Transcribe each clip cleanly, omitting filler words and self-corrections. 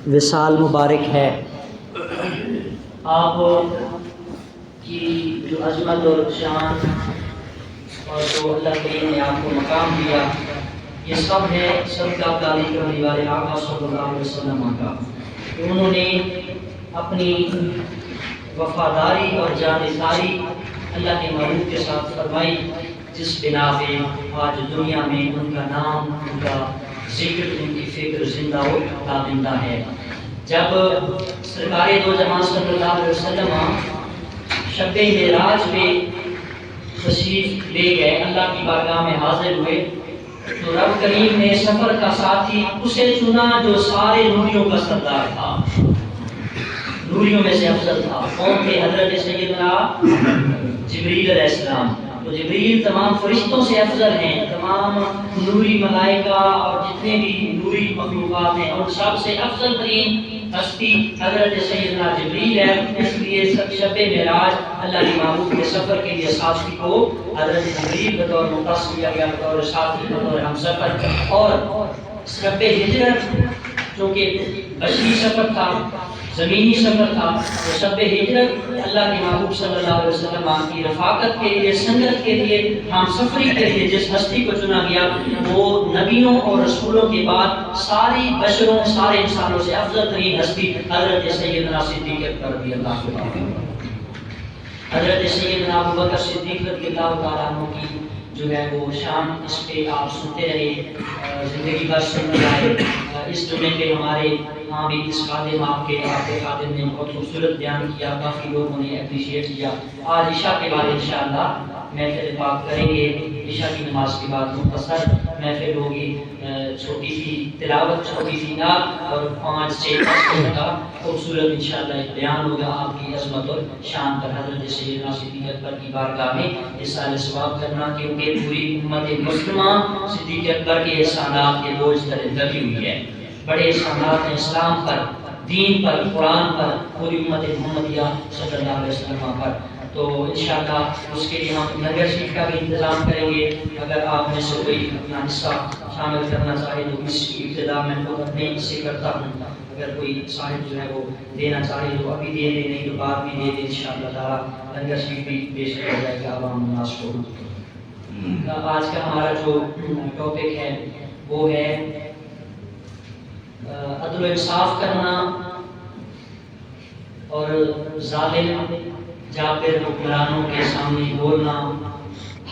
وصال مبارک ہے۔ آپ کی جو عظمت اور شان اور جو اللہ کریم نے آپ کو مقام دیا، یہ سب ہے سب کا تعلیم کرنے والے آقا صلی اللہ علیہ وسلم کا۔ انہوں نے اپنی وفاداری اور جانثاری اللہ کے محبوب کے ساتھ فرمائی، جس بنا پہ آج دنیا میں ان کا نام، ان کا ذکر، ان کی فکر زندہ و تابندہ ہے۔ جب سرکار دو جہاں صلی اللہ علیہ وسلم شب معراج پہ تشریف لے گئے، اللہ کی بارگاہ میں حاضر ہوئے، تو رب کریم نے سفر کا ساتھی اسے چنا جو سارے نوریوں کا سردار تھا، نوریوں میں سے افضل تھا۔ کون تھے؟ حضرت سیدنا جبریل علیہ السلام۔ تو جبریل تمام فرشتوں سے افضل ہیں، تمام نوری ملائکہ اور جتنے بھی نوری مخلوقات ہیں، اور سب سے افضل ترین ہستی حضرت سیدنا جبریل ہے۔ اس لیے شب معراج اللہ کے محبوب کے سفر کے لیے ساتھی کو حضرت جبریل بطور مختص کیا گیا، بطور ساتھی، بطور ہم سفر۔ اور شب ہجرت جو کہ بشری سفر تھا، زمینی سفر تھا، وہ شب ہجرت اللہ کے محبوب صلی اللہ علیہ وسلم کی رفاقت کے لیے، سنگت کے لیے، ہم سفری کے لیے جس ہستی کو چنا گیا، وہ نبیوں اور رسولوں کے بعد ساری بشروں، سارے انسانوں سے افضل ترین ہستی حضرت سیدنا صدیق اکبر رضی اللہ عنہ۔ حضرت سیدنا ابوبکر صدیق رضی اللہ تعالیٰ عنہ کی جو ہے وہ شان، اس پہ آپ سنتے رہے، زندگی بھر سنتے رہے۔ اس جمعے پہ ہمارے ہاں بھی اس خادم آپ کے خادم نے بہت خوبصورت بیان کیا، کافی لوگوں نے اپریشیٹ کیا۔ آج عشاء کے بعد انشاءاللہ محفل پاک کریں گے، عشاء کی نماز کے بعد مختصر محفل ہوگی، چھوٹی سی تلاوت، چھوٹی سی نعت اور 5-6 منٹ کا خوبصورت انشاءاللہ ایک بیان ہوگا آپ کی عظمت اور شان پر، حضرت سیدنا صدیق اکبر کی بارگاہ میں احسان ثواب کرنا، کیونکہ پوری امت مسلمہ صدیق اکبر کے احسانات کے بوجھ تلے دبی ہوئی ہے۔ بڑے احسانات ہیں اسلام پر، دین پر، قرآن پر، پوری امت محمدیہ صلی اللہ علیہ وسلم پر۔ تو انشاءاللہ اس کے لیے ہم لنگر شریف کا بھی انتظام کریں گے۔ اگر آپ میں سے کوئی اپنا حصہ شامل کرنا چاہے تو اس کی ابتدا میں خود اپنے حصے کرتا ہوں، اگر کوئی صاحب جو ہے وہ دینا چاہے تو ابھی دے دے، نہیں تو بعد میں دے دے انشاءاللہ تعالیٰ۔ لنگر شریف بھی پیش کیا جائے گا عوام الناس کو۔ آج کا ہمارا جو ٹاپک ہے وہ ہے عدل و انصاف کرنا اور ظالم جابر حکمرانوں کے سامنے بولنا،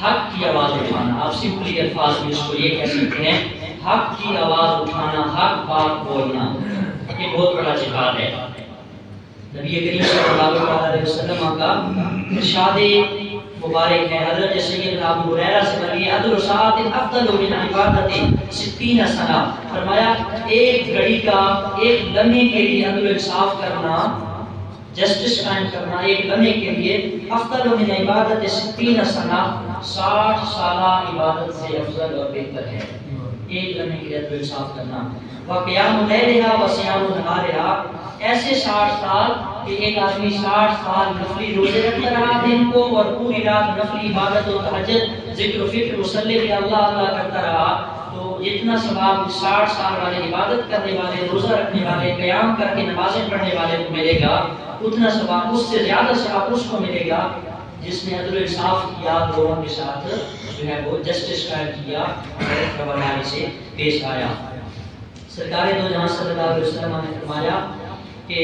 حق کی آواز اٹھانا۔ آپ سمپلی الفاظ میں اس کو یہ کہہ سکتے ہیں، حق کی آواز اٹھانا، حق بات بولنا، یہ بہت بڑا جہاد ہے۔ نبی کریم صلی اللہ علیہ وسلم کا ارشاد مبارک ہے، حضرت سیدنا ابو ہریرہ سے مروی ہے، عدل ساعۃ افضل من عبادت 60 سنہ، فرمایا ایک گھڑی کا، ایک لمحے کے لیے عدل و انصاف کرنا، جسٹس قائم کرنا ایک لمحے کے لیے افضل من عبادت 60 سنہ، 60 سالہ عبادت سے افضل اور بہتر ہے ایک لمحے کے لیے عدل و انصاف کرنا۔ وقیام لیلہا وصیام نہارہا، ایسے 60 سال کہ ایک آدمی 60 سال نفلی روزے رکھتا رہا دن کو، اور پوری رات نفلی عبادت و تہجد، ذکر و فکر مصلی پہ اللہ اللہ کرتا رہا، تو جتنا ثواب 60 سال والے عبادت کرنے والے، روزہ رکھنے والے، قیام کر کے نمازیں پڑھنے والے کو ملے گا، اتنا ثواب، اس سے زیادہ ثواب اس کو ملے گا جس نے عدل و انصاف کیا، لوگوں کے ساتھ جو ہے وہ جسٹس قائم کیا، رواداری سے پیش آیا۔ سرکار دو جہاں صلی اللہ علیہ وسلم نے فرمایا کہ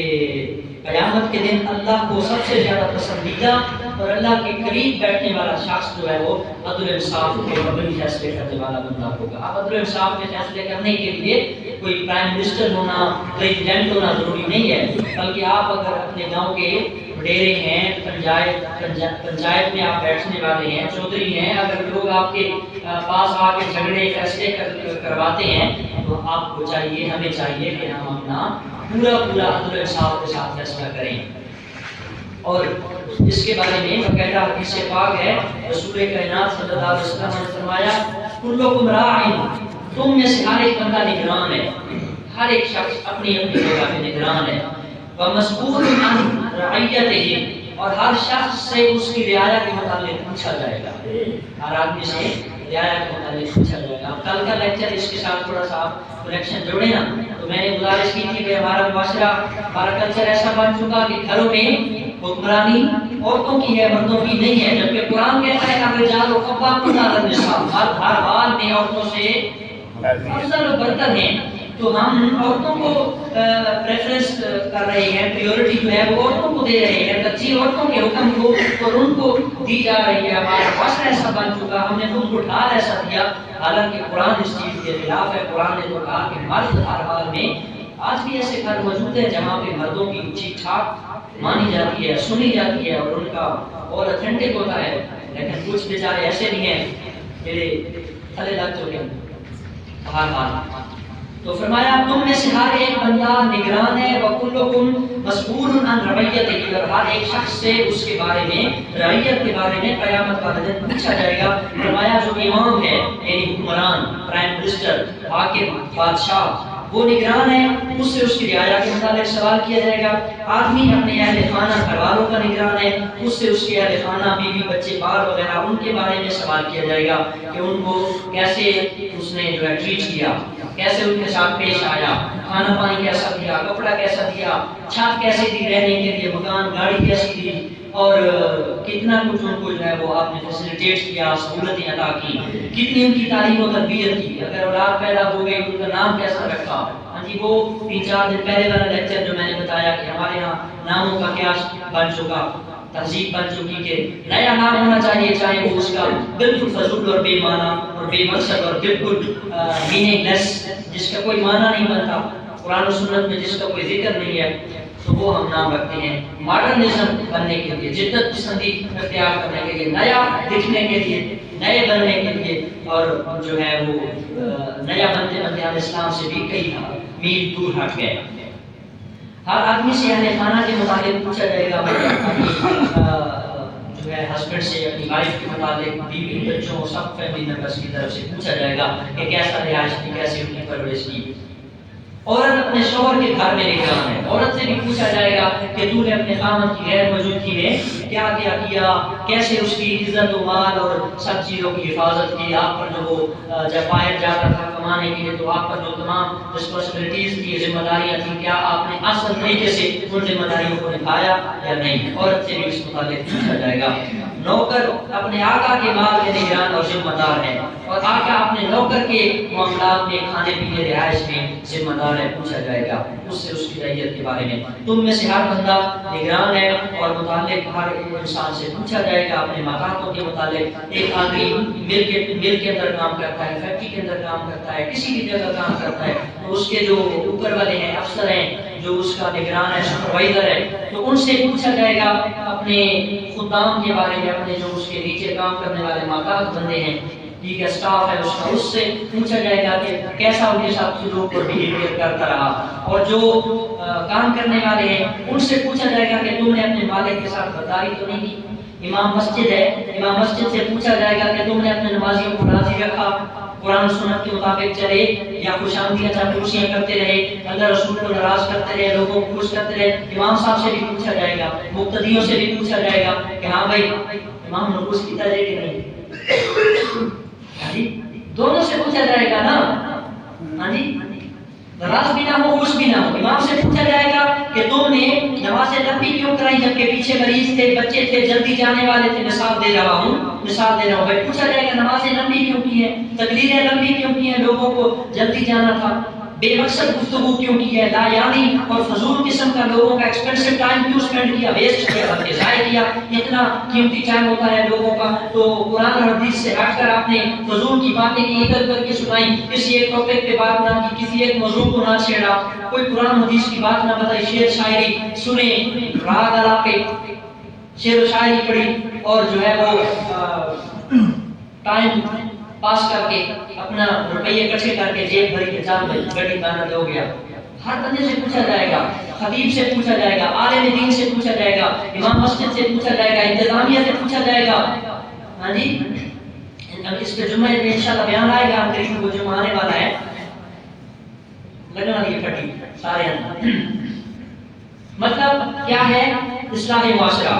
قیامت کے دن اللہ کو سب سے زیادہ پسندیدہ اور اللہ کے قریب بیٹھنے والا شخص جو ہے وہ عدل و انصاف کے مبنی فیصلے کرنے والا بندہ ہوگا۔ اب عدل و انصاف کے فیصلے کرنے کے لیے کوئی پرائم منسٹر ہونا، پریزیڈنٹ ہونا ضروری نہیں ہے، بلکہ آپ اگر اپنے گاؤں کے وڈیرے ہیں، پنچایت میں آپ بیٹھنے والے ہیں، چودھری ہیں، اگر لوگ آپ کے پاس آ کے جھگڑے فیصلے کرواتے ہیں تو آپ کو چاہیے، ہمیں چاہیے کہ ہم اپنا پورا عدل و انصاف کے ساتھ فیصلہ کریں۔ اور اس کے بارے میں باقاعدہ حدیث پاک ہے، رسول کائنات صلی اللہ علیہ وسلم نے فرمایا کلکم راع، تم میں سے ہر ایک بندہ نگران ہے، ہر ایک شخص اپنی اپنی جگہ پہ نگران ہے، ومسئول عن رعیتہ، اور ہر شخص سے اس کی رعایا کے متعلق پوچھا جائے گا، ہر آدمی سے رعایا کے متعلق پوچھا جائے گا۔ کل کا لیکچر اس کے ساتھ تھوڑا سا آپ کلیکشن جوڑے نا، تو میں نے گزارش گزارش کی تھی کہ ہمارا معاشرہ ہمارا کلچر ایسا بن چکا کہ گھروں میں حکمرانی عورتوں کی ہے مردوں کی نہیں ہے، جبکہ قرآن کہتا ہے الرجال قوامون علی النساء، مرد ہر حال میں عورتوں سے افضل و برتر ہیں۔ تو ہم عورتوں کو پریفرنس کر رہے ہیں، پریورٹی جو ہے وہ عورتوں کو دے رہے ہیں، ترجیح عورتوں کے حکم کو اور ان کو دی جا رہی ہے۔ ہمارا معاشرہ ایسا بن چکا، ہم نے خود کو ڈھال ایسا دیا، حالانکہ قرآن اس چیز کے خلاف ہے۔ قرآن نے تو کہا کہ مرد ہر حال میں، آج بھی ایسے گھر موجود ہیں جہاں پہ مردوں کی ٹھیک ٹھاک مانی جاتی ہے، سنی جاتی ہے اور ان کا اور اتھینٹک ہوتا ہے، لیکن کچھ بیچارے ایسے بھی ہیں میرے تھلے لگ چکے ہیں ہر حال۔ تو فرمایا تم میں سے ہر ایک بندہ نگران ہے، وَكُلُّكُمْ مَسْئُولٌ عَنْ رَعِيَّتِهِ، اور ہر ایک شخص سے اس کے بارے میں، رعیت کے بارے میں قیامت کا دن پوچھا جائے گا۔ فرمایا جو امام ہے یعنی حکمران، پرائم منسٹر، حاکم، بادشاہ، وہ نگران ہے، اس سے اس کی رعایا کے متعلق سوال کیا جائے گا۔ آدمی اپنے اہل خانہ گھر والوں کا نگران ہے، اس سے اس کے اہل خانہ بیوی بچے بال وغیرہ ان کے بارے میں سوال کیا جائے گا کہ ان کو کیسے اس نے جو ہے ٹریٹ کیا، کیسے ان کے ساتھ پیش آیا، کھانا پانی کیسا دیا، کپڑا کیسا دیا، چھت کیسے دی رہنے کے لیے، مکان گاڑی کیسی دی، اور کتنا کچھ ان کو جو ہے وہ آپ نے فیسیلیٹیٹ کیا، سہولتیں عطا کی، کتنی ان کی تعلیم و تربیت کی، اگر اولاد پیدا ہو گئی ان کا نام کیسا رکھا۔ ہاں جی، وہ 3-4 دن پہلے والا لیکچر جو میں نے بتایا کہ ہمارے ہاں ناموں کا کیا بن چکا، تہذیب بن چکی کہ نیا نام ہونا چاہیے، چاہے وہ اس کا بالکل فضول اور بے معنی اور بے مقصد اور بالکل میننگ لیس، جس کا کوئی معنی نہیں بنتا، قرآن و سنت میں جس کا کوئی ذکر نہیں ہے، تو وہ ہم نام رکھتے ہیں ماڈرنزم بننے کے لیے، جدت پسندی اختیار کرنے کے لیے، نیا دکھنے کے لیے، نئے بننے کے لیے، اور جو ہے وہ نیا بنتے بنتے ہم اسلام سے بھی کئی میل دور ہٹ گئے۔ ہر آدمی سے اہل خانہ کے متعلق پوچھا جائے گا، جو ہے ہسبینڈ سے، اپنی وائف کے متعلق، بیوی بچوں سب فیملی ممبرس کی طرف سے پوچھا جائے گا کہ کیسا رہائش کی، کیسے ان کی پرورش کی۔ عورت اپنے شوہر کے گھر میں نگران ہے، عورت سے بھی پوچھا جائے گا کہ تو نے اپنے خاوند کی غیر موجودگی میں کیا کیا کیا، کیسے اس کی عزت و مال اور سب چیزوں کی حفاظت کی، آپ پر جو وہ جب باہر جاتا تھا کمانے کے لیے تو آپ پر جو تمام رسپانسبلٹیز تھی، ذمہ داریاں تھیں، کیا آپ نے اصل طریقے سے ان ذمہ داریوں کو نبھایا یا نہیں، عورت سے بھی اس متعلق پوچھا جائے گا۔ نوکر اپنے آقا کے مال کے نگران اور ذمہ دار ہے، اور آقا اپنے نوکر کے معاملات میں، کھانے پینے رہائش میں ذمہ دار ہے، پوچھا جائے گا اس سے اس کی رعیت کے بارے میں۔ تم میں سے ہر بندہ نگران ہے اور متعلق ہر انسان سے پوچھا جائے گا اپنے مکانوں کے متعلق۔ ایک آدمی مل کے اندر کام کرتا ہے، فیکٹری کے اندر کام کرتا ہے، کسی بھی جگہ کام کرتا ہے، تو اس کے جو اوپر والے ہیں، افسر ہیں، جو اس کا نگران ہے، سپروائزر ہے، تو ان سے پوچھا جائے گا اپنے خدام کے بارے میں، اپنے جو اس کے نیچے کام کرنے والے ماتحت بندے ہیں، ٹھیک ہے، اسٹاف ہے اس کا، اس سے پوچھا جائے گا کہ کیسا ان کے ساتھ سلوک اور بیہیویئر کرتا رہا۔ اور جو کام کرنے والے ہیں ان سے پوچھا جائے گا کہ تم نے اپنے مالک کے ساتھ غداری تو نہیں کی۔ امام مسجد ہے، امام مسجد سے پوچھا جائے گا کہ تم نے اپنے نمازیوں کو راضی رکھا، قرآن و سنت کے مطابق چلے، یا خوش آمدیاں چاپلوسیاں کرتے رہے، اللہ رسول کو ناراض کرتے رہے، لوگوں کو خوش کرتے رہے۔ امام صاحب سے بھی پوچھا جائے گا، مقتدیوں سے بھی پوچھا جائے گا کہ ہاں بھائی امام نے خوش کیتا ہے کہ نہیں، ہاں جی، دونوں سے پوچھا جائے گا نا، ہاں جی، ناراض بھی نہ ہو خوش بھی نہ ہو۔ امام سے پوچھا جائے گا کہ تم نے نمازیں لمبی کیوں کرائی جبکہ پیچھے مریض تھے، بچے تھے، جلدی جانے والے تھے، مثال دے رہا ہوں بھائی، پوچھا جائے گا نمازیں لمبی کیوں کی ہیں، تقریریں لمبی کیوں کی ہیں، لوگوں کو جلدی جانا تھا، بے مقصد گفتگو کیوں کی ہے، لا یعنی اور فضول قسم کا لوگوں کا ایکسپینسو ٹائم کیوں سپینڈ کیا، ویسٹ کیا، بلکہ ضائع کیا۔ اتنا قیمتی ٹائم ہوتا ہے لوگوں کا، تو قرآن اور حدیث سے ہٹ کر آپ نے فضول کی باتیں کی، ادھر ادھر کی سنائی، کسی ایک ٹاپک پہ بات نہ کی، کسی ایک موضوع کو نہ چھیڑا، کوئی قرآن حدیث کی بات نہ بتائی، شعر شاعری سنے، راگ الاپے، شعر و شاعری پڑھی، اور جو ہے وہ ٹائم پاس کر کے اپنا روپیے اکٹھے کر کے جیب بھری کے جان میں گڑی بانت ہو گیا۔ ہر بندے سے پوچھا جائے گا، خطیب سے پوچھا جائے گا، عالم دین سے پوچھا جائے گا، امام مسجد سے پوچھا جائے گا، انتظامیہ سے پوچھا جائے گا۔ ہاں جی، اس پہ جمعہ میں انشاءاللہ بیان آئے گا، قریب وہ جمعہ آنے والا ہے، لگنے والی ہے پھٹی سارے اندر۔ مطلب کیا ہے؟ اصلاح معاشرہ،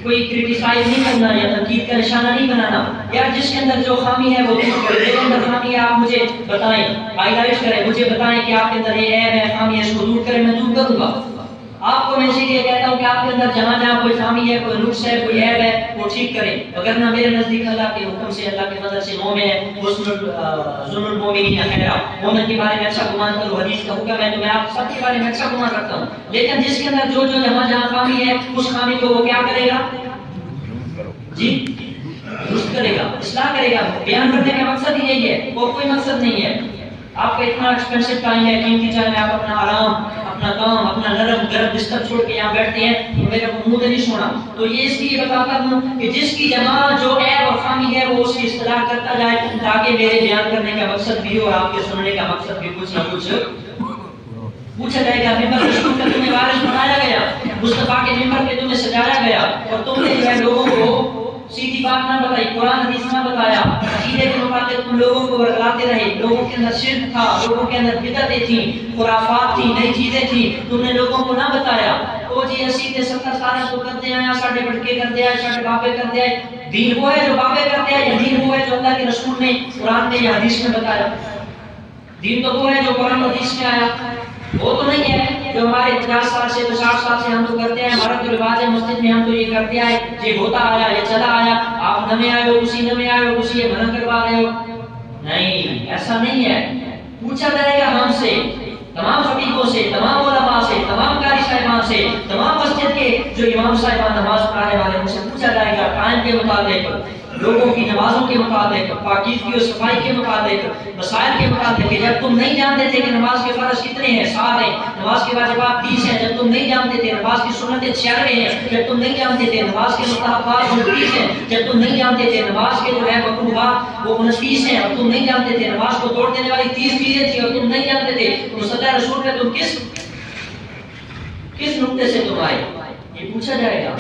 کوئی کرٹیسائز نہیں کرنا یا تنقید کا نشانہ نہیں بنانا. یا جس کے اندر جو خامی ہے وہ دور کرے. میرے اندر خامی ہے آپ مجھے بتائیں, ہائی لائٹ کریں, مجھے بتائیں کہ آپ کے اندر یہ عیب ہے, خامی ہے, اس کو دور کریں, میں دور کروں گا. آپ کو میں اسی لیے کہتا ہوں کہ آپ کے اندر جہاں جہاں کوئی خامی ہے, کوئی نقص ہے, کوئی عیب ہے, وہ ٹھیک کریں. اگر نہ میرے نزدیک اللہ کے حکم سے, اللہ کے فضل سے مومن ہے, حسن المومنین خیرا, مومن کے بارے میں اچھا گمان کرو, حدیث کا حکم ہے, تو میں آپ سب کے بارے میں اچھا گمان رکھتا ہوں. لیکن جس کے اندر جو جو جہاں جہاں خامی ہے, اس خامی کو وہ کیا کرے گا جی درست کرے گا, اصلاح کرے گا. بیان کرنے کا مقصد ہی یہی ہے, اور کوئی مقصد نہیں ہے. آپ کا اتنا ایکسپینسو ٹائم ہے, قیمتی ٹائم ہے, آپ اپنا آرام, اپنا کام, اپنا نرم گرم بستر چھوڑ کے یہاں بیٹھتے ہیں, تو میرے کو منہ نہیں سونا. تو یہ اس لیے بتاتا ہوں کہ جس کی جہاں جو عیب اور خامی ہے وہ اس کی اصلاح کرتا جائے, تاکہ میرے بیان کرنے کا مقصد بھی اور آپ کے سننے کا مقصد بھی کچھ نہ کچھ پوچھا جائے گا. ممبر رسول کا تمہیں وارث بنایا گیا, مصطفیٰ کے ممبر پہ تمہیں سجایا گیا, اور تم نے جو ہے لوگوں کو سیدھی بات نہ بتائی, قرآن حدیث نہ بتایا, عقیدے کے مطابق تم لوگوں کو ورگلاتے رہے. لوگوں کے اندر شرک تھا, لوگوں کے اندر بدعتیں تھیں, خرافات تھیں, نئی چیزیں تھیں, تم نے لوگوں کو نہ بتایا. تو جی 80 سے 70 سال تو کرتے آیا, ساڑھے بٹکے کرتے آئے, ساڑھے بابے کرتے آئے. دین وہ ہے جو بابے کرتے آئے, یا دین وہ ہے جو اللہ کے رسول نے قرآن میں یا حدیث میں بتایا؟ دین تو وہ ہے جو قرآن حدیث میں آیا, وہ تو نہیں ہے جو ہمارے 50 سال سے 60 سال سے ہم تو کرتے ہیں. ہمارا تو رواج ہے مسجد میں, ہم تو یہ کرتے آئے, یہ ہوتا آیا, یہ چلا آیا. آپ نئے آئے ہو, کسی نئے آئے ہو, کسی یہ منع کروا رہے ہو. نہیں, ایسا نہیں ہے. پوچھا جائے گا ہم سے, تمام فقیہوں سے, تمام علماء سے, تمام قاری صاحبان سے, تمام مسجد کے جو امام صاحبان نماز پڑھانے والے ان سے پوچھا جائے گا ٹائم کے مطابق, لوگوں کی نمازوں کے مطابق, پاکیزگی اور صفائی کے مطابق, مسائل کے مطابق. کہ جب تم نہیں جانتے تھے کہ نماز کے فرض کتنے ہیں, 7 ہیں, نماز کے واجبات 30 ہیں, جب تم نہیں جانتے تھے نماز کی سنتیں 96 ہیں, جب تم نہیں جانتے تھے نماز کے مستحبات 29 ہیں, جب تم نہیں جانتے تھے نماز کے جو ہے مکروہات وہ 29 ہیں, اور تم نہیں جانتے تھے نماز کو توڑ دینے والی 30 چیزیں تھیں, اور تم نہیں جانتے تھے تو صلی اللہ رسول میں تم کس نقطے سے تم آئے, یہ پوچھا جائے گا.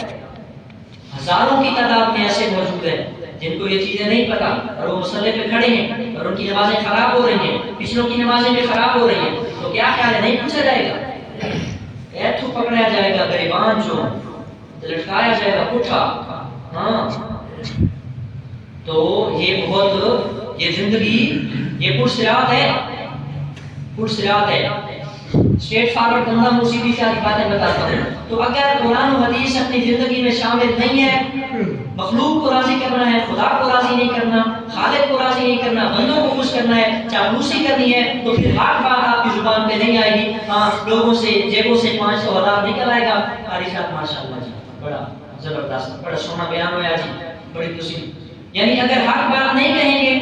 ہزاروں کی تعداد میں ایسے موجود ہیں جن کو یہ چیزیں نہیں پتا, اور وہ مصلی پہ کھڑے ہیں اور ان کی نمازیں خراب ہو رہی ہیں, پچھلوں کی نمازیں بھی خراب ہو رہی ہیں. تو کیا خیال ہے, نہیں پوچھا جائے گا؟ ایتھو پکڑا جائے گا گریبان جو, لٹکایا جائے گا پٹھا. ہاں, تو یہ بہت, یہ زندگی یہ پرصراط ہے, پرصراط ہے. اسٹریٹ فارورڈ بندہ موسیقی ساری باتیں بتاتا ہوں. تو اگر قرآن و حدیث اپنی زندگی میں شامل نہیں ہے, مخلوق کو راضی کرنا ہے, خدا کو راضی نہیں کرنا, خالق کو راضی نہیں کرنا, بندوں کو خوش کرنا ہے, چاپلوسی کرنی ہے, تو پھر ہر بات آپ کی زبان پہ نہیں آئے گی. ہاں, لوگوں سے جیبوں سے 500,000 نکل آئے گا. قاری صاحب ماشاءاللہ جی, بڑا زبردست, بڑا سونا بیان ہوا جی, بڑی خوشی. یعنی اگر حق بات نہیں کہیں گے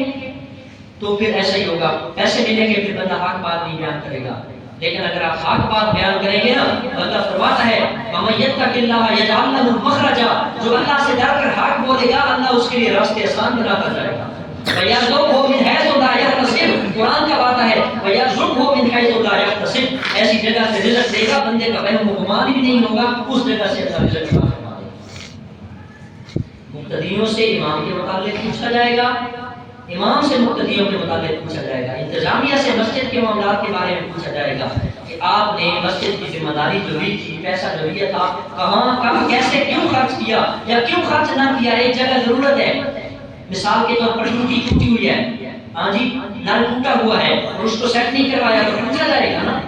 تو پھر ایسا ہی ہوگا, پیسے ملیں گے, پھر بندہ حق بات نہیں بیان کرے گا. لیکن اگر آپ حق بات بیان کریں گے نا, اللہ فرماتا ہے وَمَن يَتَّقِ اللَّهَ يَجْعَلْ لَهُ مَخْرَجًا, جو اللہ سے ڈر کر حق بولے گا اللہ اس کے لیے راستے آسان بناتا جائے گا. وَيَرْزُقْهُ مِنْ حَيْثُ لَا يَحْتَسِبُ, قرآن کا بات ہے وَيَرْزُقْهُ مِنْ حَيْثُ لَا يَحْتَسِبُ, ایسی جگہ سے رزق دے گا بندے کا وہم و گمان بھی نہیں ہوگا, اس جگہ سے اللہ رزق عطا فرما دے گا. مقتدیوں سے امام کے متعلق پوچھا جائے گا, امام سے مقتدیوں کے متعلق پوچھا جائے گا, انتظامیہ سے مسجد کے معاملات کے بارے میں پوچھا جائے گا کہ آپ نے مسجد کی ذمہ داری جو لی تھی, پیسہ جو لیا تھا, کہاں کب کیسے کیوں خرچ کیا یا کیوں خرچ نہ کیا. ایک جگہ ضرورت ہے, مثال کے طور پر ٹوٹی ہوئی ہے, ہاں جی نل ٹوٹا ہوا ہے اور اس کو سیٹ نہیں کروایا, تو پوچھا جائے گا نا,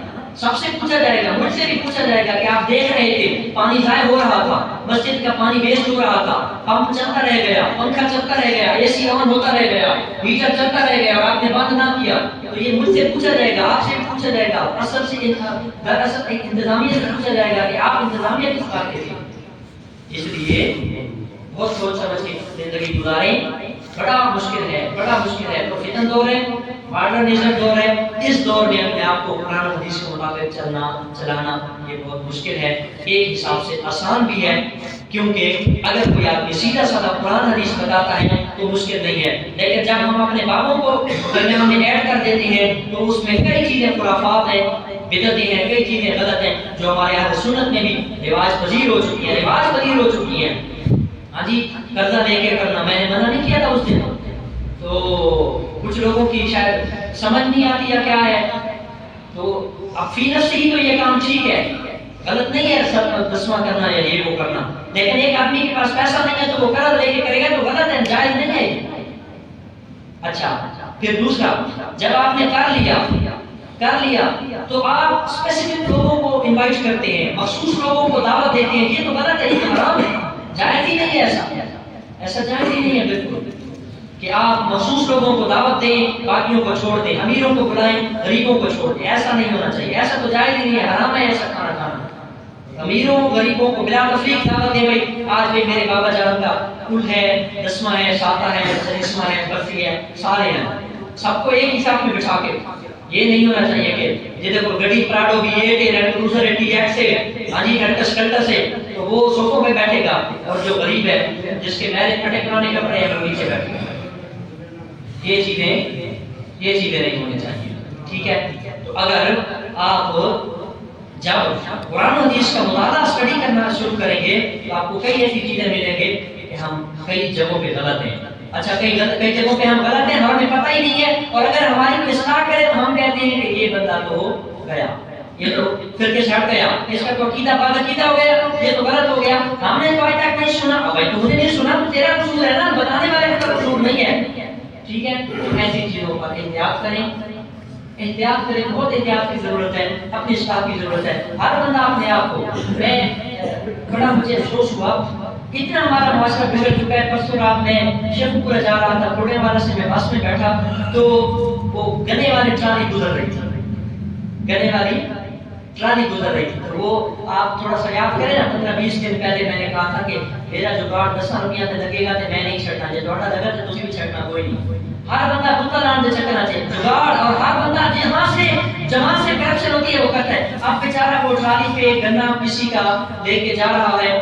سب سے پوچھا جائے گا, مجھ سے بھی پوچھا جائے گا کہ آپ دیکھ رہے تھے پانی ضائع ہو رہا تھا, مسجد کا پانی ویسٹ ہو رہا تھا, پمپ چلتا رہ گیا, پنکھا چلتا رہ گیا, اے سی آن ہوتا رہ گیا, ہیٹر چلتا رہ گیا اور آپ نے بند نہ کیا. تو یہ مجھ سے پوچھا جائے گا, آپ سے بھی پوچھا جائے گا, اصل سے دراصل انتظامیہ سے پوچھا جائے گا کہ آپ انتظامیہ کس بات کے تھے. اس لیے بہت سوچ سمجھ کے زندگی گزاریں, بڑا مشکل ہے, بڑا مشکل ہے. تو فتن دور ہے, ماڈرنزم دور ہے, اس دور میں اپنے آپ کو قرآن و حدیث کے مطابق چلانا یہ بہت مشکل ہے. ایک حساب سے آسان بھی ہے, کیونکہ اگر کوئی آدمی سیدھا سادہ قرآن حدیث بتاتا ہے تو مشکل نہیں ہے. لیکن جب ہم اپنے بابوں کو درمیان میں ایڈ کر دیتے ہیں تو اس میں کئی چیزیں خرافات ہیں, بدعتیں ہیں, کئی چیزیں غلط ہیں جو ہمارے اہل سنت میں بھی رواج پذیر ہو چکی ہیں, رواج پذیر ہو چکی ہیں. ہاں جی, قرضہ لے کے کرنا, میں نے منع نہیں کیا تھا اس دن, تو کچھ لوگوں کی شاید سمجھ نہیں آتی یا کیا ہے, تو اب فی نفس ہی تو یہ کام ٹھیک ہے, غلط نہیں ہے سب دسواں کرنا یا یہ وہ کرنا، لیکن ایک آدمی کے پاس پیسہ نہیں ہے تو وہ قرض لے کے کرے گا تو غلط ہے، جائز نہیں ہے۔ اچھا پھر دوسرا، جب آپ نے کر لیا تو آپ اسپیسیفک لوگوں کو انوائٹ کرتے ہیں، مخصوص لوگوں کو دعوت دیتے ہیں، یہ تو غلط ہے، یہ حرام ہے، جائز ہی نہیں ہے، ایسا جائز ہی نہیں ہے بالکل کہ آپ مخصوص لوگوں کو دعوت دیں، باقیوں کو چھوڑ دیں، امیروں کو بلائیں، غریبوں کو چھوڑ دیں، ایسا نہیں ہونا چاہیے، ایسا تو جائز ہی نہیں ہے، حرام ہے ایسا کھانا کھانا۔ امیروں غریبوں کو بلا تفریق دعوت دیں، بھائی آج بھی میرے بابا جان کا کل ہے، دسواں ہے، ساتواں ہے، چالیسواں ہے، برسی ہے، سارے ہیں، سب کو ایک حساب میں بٹھا کے، یہ نہیں ہونا چاہیے کہ یہ دیکھو گڑی پراڈو بھی ہے، لینڈ کروزر ہے، ٹی ایکس ہے، ہاں جی کنٹس ہے، تو وہ صوفوں پہ بیٹھے گا، اور جو غریب ہے جس کے میرے پھٹے پرانے کپڑے ہیں وہ نیچے بیٹھے گا۔ یہ چیزیں نہیں ہونی چاہیے، ٹھیک ہے۔ تو اگر آپ جب قرآن و حدیث کا مطالعہ اسٹڈی کرنا شروع کریں گے تو آپ کو کئی ایسی چیزیں ملیں گے کہ ہم کئی جگہوں پہ غلط ہیں۔ اچھا کئی جگہوں پہ ہم غلط ہیں، ہمیں پتہ ہی نہیں ہے، اور اگر ہماری کوئی اصلاح کرے تو ہم کہتے ہیں کہ یہ بندہ تو گیا، یہ تو فرقے سے ہٹ گیا، اس کا تو عقیدہ بعد عقیدہ ہو گیا، یہ تو غلط ہو گیا، ہم نے تو آج تک نہیں سنا، بھائی تم نے نہیں سنا تو تیرا قصور ہے نا، بتانے والے کا قصور نہیں ہے، ٹھیک ہے۔ تو ایسی چیزوں پر احتیاط کریں، بہت احتیاط کی ضرورت ہے، اپنی اصلاح کی ضرورت ہے، ہر بندہ اپنے آپ کو، بڑا مجھے افسوس ہوا، اتنا ہمارا معاشرہ بگڑ چکا ہے۔ پرسوں رات میں شیخ پورا جا رہا تھا، کوڑے والا سے میں بس میں بیٹھا تو وہ گنے والی ٹرالی گزر رہی تھی، تو وہ آپ تھوڑا سا یاد کریں نا، 15-20 دن پہلے میں نے کہا تھا کہ میرا جو گارڈ 10 روپیہ سے لگے گا تو میں نہیں چھڑنا، جب ڈوڑا لگا تو تسی بھی چھڑنا کوئی نہیں، ہر بندہ بتا لان دے چکنا چاہیے جگاڑ، اور ہر بندہ جہاں سے کرپشن ہوتی ہے وہ کرتا ہے۔ اب بیچارہ وہ ٹرالی پہ گنا کسی کا لے کے جا رہا ہے،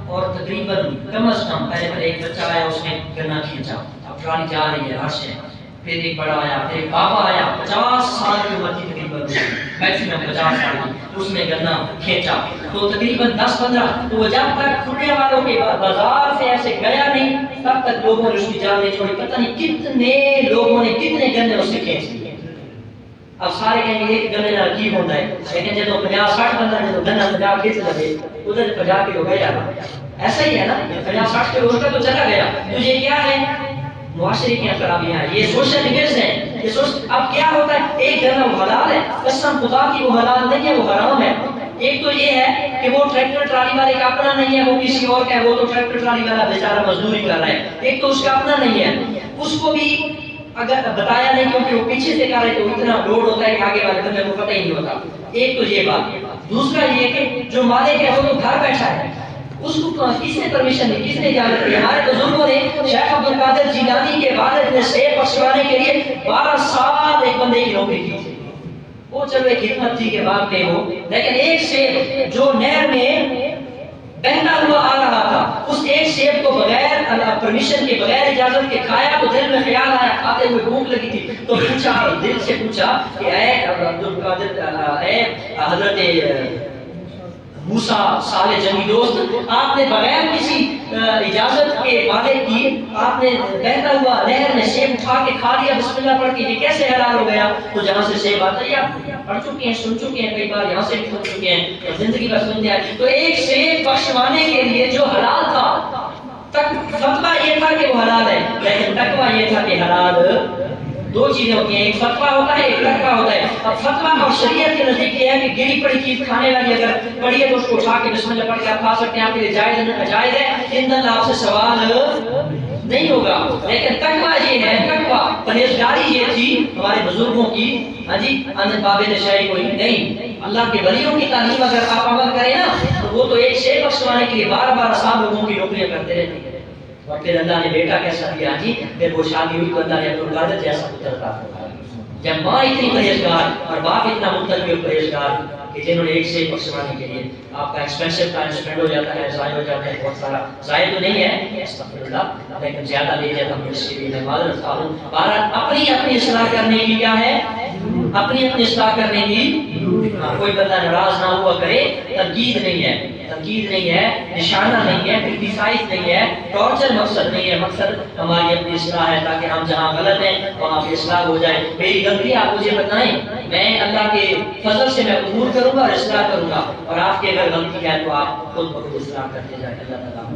اور تقریباً کم از کم پہلے ایک بچہ آیا، اس نے گنا کھینچا، اب ٹرالی جا رہی ہے رش ہے، پھر ایک بڑا آیا، پھر ایک بابا آیا 50 سال کی عمر کی تقریباً، میکسیمم 50 سال کی، اس نے گنا کھینچا تو تقریباً 10-15، تو وہ جب تک کھلنے والوں کے بازار سے ایسے گیا نہیں تب تک لوگوں نے اس کی جان نہیں چھوڑی، پتہ نہیں کتنے لوگوں نے کتنے گنے اس سے کھینچ لیے۔ اب سارے کہیں گے ایک گنے نال کی ہوتا ہے، لیکن جب 50-60 بندہ جب گنا 50 کھینچ لگے ادھر 50 کلو گیا، ایسا ہی ہے نا، 50-60 کلو اس کا تو چلا گیا۔ تو یہ کیا ہے؟ معاشرے کی خرابیاں ہیں، یہ سوشل ایونٹس ہیں، یہ اب کیا ہوتا ہے، ایک گنا وہ حلال ہے، قسم خدا کی وہ حلال نہیں ہے، وہ حرام ہے۔ ایک تو یہ ہے کہ وہ ٹریکٹر ٹرالی والے کا اپنا نہیں ہے، وہ کسی اور کا ہے، وہ تو ٹریکٹر ٹرالی والا بیچارہ مزدوری کر رہا ہے، ایک تو اس کا اپنا نہیں ہے، اس کو بھی اگر بتایا نہیں کیونکہ وہ پیچھے سے کر رہے تو اتنا لوڈ ہوتا ہے کہ آگے والے بندے کو پتہ ہی نہیں ہوتا۔ ایک تو یہ بات، دوسرا یہ کہ جو مالک ہے وہ تو گھر بیٹھا ہے، اس کو کس نے پرمیشن دی، کس نے اجازت دی؟ ہمارے بزرگوں نے شیخ عبد القادر جیلانی کے والد نے سیب بخشوانے کے لیے 12 سال ایک بندے کی نوکری کی تھی، وہ چلو ایک حکمت تھی کہ باپ پہ ہو، لیکن ایک سیب جو نہر میں بہتا ہوا آ رہا تھا، اس ایک سیب کو بغیر پرمیشن کے، بغیر اجازت کے کھایا تو دل میں خیال آیا، کھاتے ہوئے بھوک لگی تھی تو پوچھا، دل سے پوچھا کہ اے عبد القادر، اے حضرت موسیٰ صالح جنگی دوست، آپ نے بغیر کسی اجازت کے وعدے کی، آپ نے بہتا ہوا نہر میں سیب اٹھا کے کھا لیا بسم اللہ پڑھ کے، یہ کیسے حلال ہو گیا؟ تو جہاں سے سیب آتا ہے آپ پڑھ چکے ہیں، سن چکے ہیں، کئی بار یہاں سے بھی سن چکے ہیں، زندگی کا سن دیا ہے۔ تو ایک سیب بخشوانے کے لیے جو حلال تھا، فتویٰ یہ تھا کہ وہ حلال ہے، لیکن تقویٰ یہ تھا کہ حلال دو چیزیں ہوتی ہیں، ایک فتویٰ ہوتا ہے، ایک تقویٰ ہوتا ہے۔ اب فتویٰ اور شریعت کے نزدیک یہ ہے کہ گری پڑی چیز کھانے والی اگر پڑی ہے تو اس کو اٹھا کے بسم اللہ پڑھ کے آپ کھا سکتے ہیں، آپ کے لیے جائز ہے، ان اللہ آپ سے سوال نہیں ہوگا۔ لیکن تقویٰ یہ ہے، تقویٰ پرہیزگاری یہ تھی ہمارے بزرگوں کی، ہاں جی، ان باب نشائی کوئی نہیں، اللہ کے ولیوں کی تعلیم اگر آپ عمل کریں نا تو وہ تو ایک شے بخشوانے کے لیے 12 سال لوگوں کی نوکریاں کرتے رہتے ہیں، اور پھر اللہ نے بیٹا کیسا دیا جی، پھر وہ شادی ہوئی تو اللہ نے عبد القادر جیسا پتر عطا فرمایا۔ جب ماں اتنی پرہیزگار اور باپ اتنا متقی اور پرہیزگار کہ جنہوں نے ایک سے بخشوانے کے لیے، آپ کا ایکسپینسو ٹائم اسپینڈ ہو جاتا ہے، ضائع ہو جاتا ہے بہت سارا، ضائع تو نہیں ہے استغفر اللہ، لیکن زیادہ لے جاتا ہوں، اس کے لیے میں معذرت خواہ ہوں۔ اپنی اصلاح کرنے کی کیا ہے، اپنی اصلاح کرنے کی، کوئی بندہ ناراض نہ ہوا کرے، تنقید نہیں ہے، تنقید نہیں ہے، نشانہ نہیں ہے، کرٹیسائز نہیں ہے، ٹارچر مقصد نہیں ہے، مقصد ہماری اپنی اصلاح ہے تاکہ ہم جہاں غلط ہیں وہاں پہ اصلاح ہو جائے۔ میری غلطی آپ مجھے بتائیں، میں اللہ کے فضل سے میں قبول کروں گا اور اصلاح کروں گا، اور آپ کی اگر غلطی ہے تو آپ خود بخود اصلاح کرتے جائیں۔ اللہ تعالیٰ